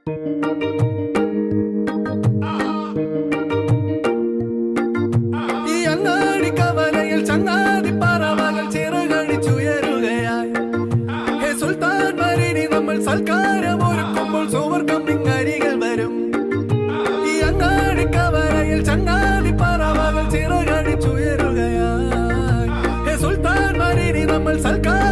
ഈ അങ്ങാടി കവലയിൽ ചങ്ങാതി പറവകൾ ചിറകടിച്ചുയരുകയായി. ഹേ സുൽത്താൻ മരിനി നമ്മൾ സൽക്കാരം ഒരുക്കുമ്പോൾ സുവർഗം നിങ്ങരികൾ വരും. ഈ അങ്ങാടി കവലയിൽ ചങ്ങാതി പറവകൾ ചിറകടിച്ചുയരുകയായി. ഹേ സുൽത്താൻ മരിനി നമ്മൾ സൽക്കാരം